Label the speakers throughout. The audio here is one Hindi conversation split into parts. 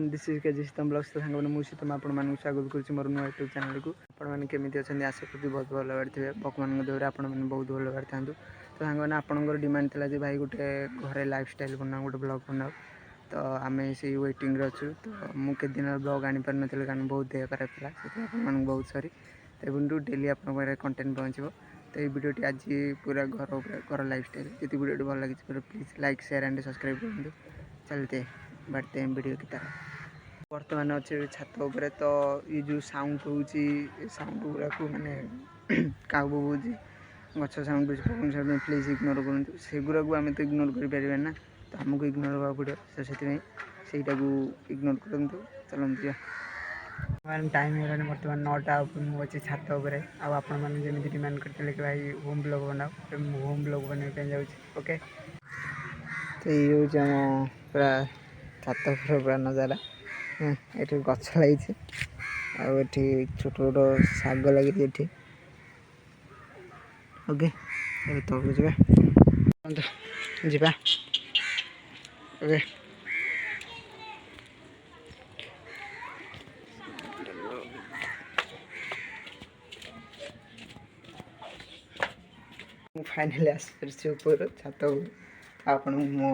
Speaker 1: एवरीवन दिस इज केजी सीतम ब्लॉग्स तो सांग मुझे आपको स्वागत करुँच मोर नुआ यूट्यूब चैनल को आपने केमी अच्छा आशा करी बहुत भल भाव थे भगवान दौर आप बहुत भल भाव था तो सांग आपंकर डिमांड था कि भाई गोटे घरे लाइफ स्टाइल बना गोटे ब्लॉग बनाओ तो आम से वेटिंग अच्छु तो मुझे दिन ब्लॉग आनी पार नी कारण बहुत देह खराब था से बहुत सरी तो डेली आप कंटेंट पहुँचो तो ये वीडियो आज पूरा घर लाइफ स्टाइल जी वीडियो भल लगी please like share and subscribe करूँ चलते बढ़ते हैं वीडियो की तरफ। बर्तमान अच्छे छात उपर तो ये जो साउंड होची साउंड गुरा को माने काऊ बोबूची गछ sound Pawan sound please ignore करूँ सेगुरा को आम तो इग्नोर कर ना तो आमको इग्नोर हाँ पड़ो तो से इग्नोर करूँ चलते टाइम है बर्तमान 9टा मुझे छात उपर आपने डिमांड करते कि भाई होम ब्लॉग बनाओ होम ब्लॉग बनवाई जाऊँ ओके तो ये हूँ पूरा छात पूरा नजारा ये गच लगी आठी छोट छोट शाग लगे ओके तौक जा ओके फाइनाली आसी ऊपर छात आपन मो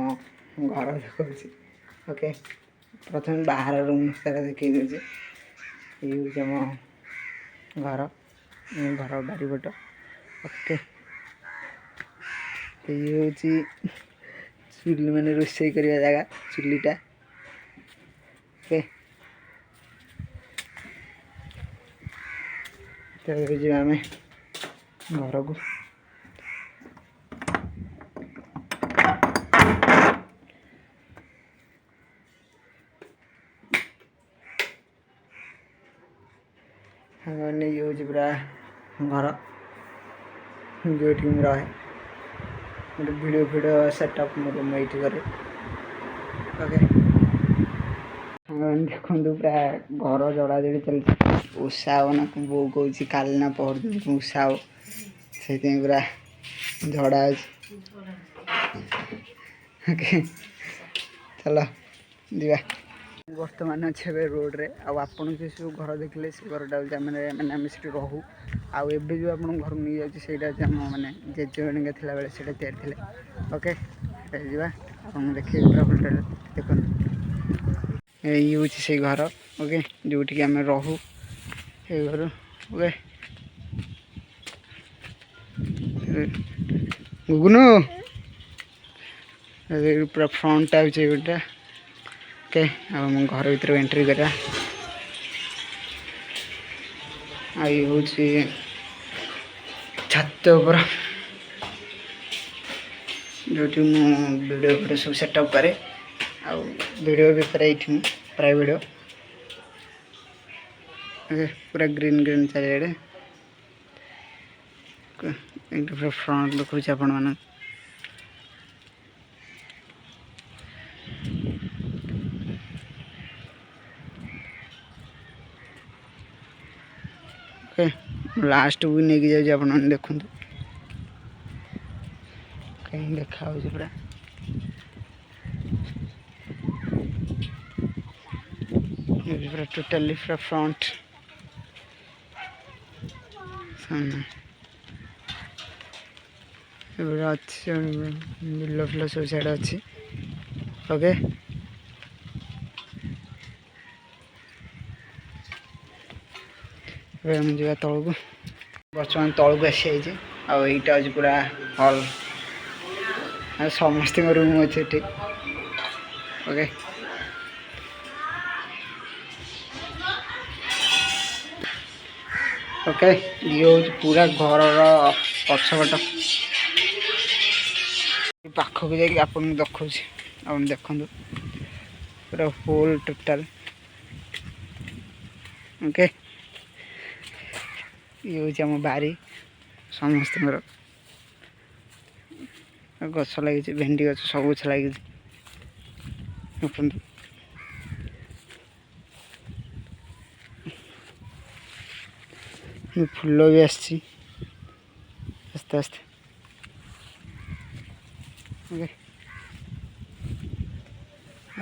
Speaker 1: घर देखा ओके प्रथम बाहर रूम सारा देखी दूसरे ये मो घर घर बारिपट ओके ये हूँ चुली मैंने रोषे करवा जगह चुलीटा ओके तो जी आम घर को ये हूँ पूरा घर जो रहे गोटे वीडियो सेटअप रूम ये करे ओके देखो पूरा घर जड़ा जड़ी चलती उषा ना बो कौच काली ना पहर दिन उषा से पूरा झड़ा ओके चलो जा बर्तमान अच्छे रोड रे आपन से सब घर देखले से घरटा मैंने आम से रहू आउ जो आप घर नहीं जाऊँगी से मैंने जेजे थी बेले से तैयारी थे ओके जा आप देखिए पूरा होटल देख ये हूँ से घर ओके जोटि आम रहू ये घर ओके गुगुनु पूरा फ्रंटा हूँ गोटा ओके अब घर भर एंट्री करा ये हूँ छात उपर जो वीडियो वीडियो सब सेटअप करे वीडियो भी पूरा ये प्राय वीडियो पूरा ग्रीन ग्रीन चारिड़े पूरा फ्रंट देखा आपण मैंने लास्ट भी नहीं जाऊँ आप देखु कहीं देखा पूरा पूरा टोटाली पूरा फ्रंट सामने अच्छी बिल फिल सब साइड अच्छी ओके हम जा तौक बर्तमान तौक आसी आईटा आज पूरा हल समस्त रूम अच्छे ठीक ओके ओके ये हूँ पूरा घर पछपट पाखक जाकि आप देखा आप देखु पूरा होल टोटाल ओके ये हूँ आम बारी समस्त गछ लगी भेंडी गछ सब गछ लगी फूल भी आस्ते आस्ते ओके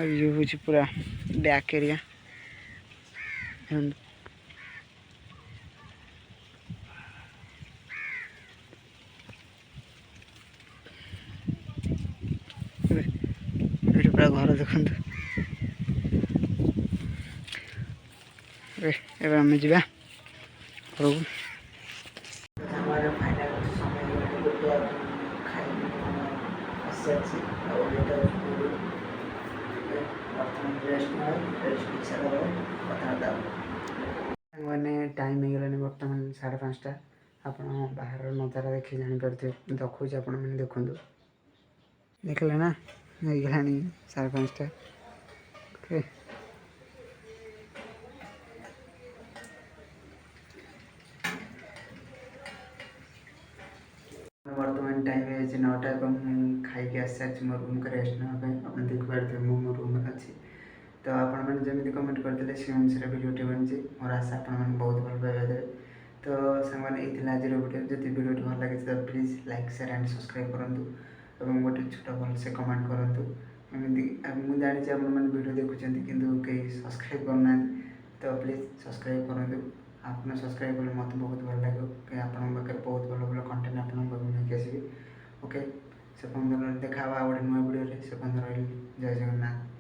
Speaker 1: ये हूँ पूरा ବ୍ୟାକ୍ ଏରିଆ ଏଠି ପୁରା ଘର ଦେଖନ୍ତୁ। ଏବେ ଆମେ ଯିବା ଘରକୁ। ମାନେ ଟାଇମ୍ ହେଇଗଲାଣି ବର୍ତ୍ତମାନ 5:30। ଆପଣ ବାହାରର ନଜାରା ଦେଖି ଜାଣିପାରୁଥିବେ, ମୁଁ ଦେଖାଉଛି ଆପଣମାନେ ଦେଖନ୍ତୁ। ଦେଖିଲେ ନା ହେଇଗଲାଣି 5:30। ଓକେ, ବର୍ତ୍ତମାନ ଟାଇମ୍ ହେଇଯାଇଛି 9ଟା ଏବଂ ମୁଁ ଖାଇକି ଆସିସାରିଛି ମୋ ରୁମ୍କୁ ରେଷ୍ଟ ନେବା ପାଇଁ। ଆପଣ ଦେଖିପାରୁଥିବେ ମୁଁ ମୋ ରୁମ୍ରେ ଅଛି। ତ ଆପଣମାନେ ଯେମିତି କମେଣ୍ଟ କରିଥିଲେ ସେ ଅନୁସାରେ ଭିଡ଼ିଓଟି ବନିଛି। ମୋର ଆଶା ଆପଣମାନେ ବହୁତ ଭଲ ପାଇବା ଦେବେ। ତ ସାଙ୍ଗମାନେ ଏଇ ଥିଲା ଆଜିର ଭିଡ଼ିଓ। ଯଦି ଭିଡ଼ିଓଟି ଭଲ ଲାଗିଛି ତ please like share and subscribe କରନ୍ତୁ ଏବଂ ଗୋଟେ ଛୋଟ ଭଲସେ କମେଣ୍ଟ କରନ୍ତୁ। ଏମିତି ମୁଁ ଜାଣିଛି ଆପଣମାନେ ଭିଡ଼ିଓ ଦେଖୁଛନ୍ତି କିନ୍ତୁ କେହି ସବସ୍କ୍ରାଇବ୍ କରୁନାହାନ୍ତି। ତ ପ୍ଲିଜ୍ ସବସ୍କ୍ରାଇବ୍ କରନ୍ତୁ। ଆପଣ ସବସ୍କ୍ରାଇବ୍ କଲେ ମୋତେ ବହୁତ ଭଲ ଲାଗିବ କି ଆପଣଙ୍କ ପାଖରେ ବହୁତ ଭଲ ଭଲ କଣ୍ଟେଣ୍ଟ ଆପଣଙ୍କ ପାଖକୁ ନେଇକି ଆସିବି। ଓକେ, ସେ ପନ୍ଦର ଦେଖା ହେବା ଆଉ ଗୋଟେ ନୂଆ ଭିଡ଼ିଓରେ। ସେ ପନ୍ଦର ରହିଲି। ଜୟ ଜଗନ୍ନାଥ।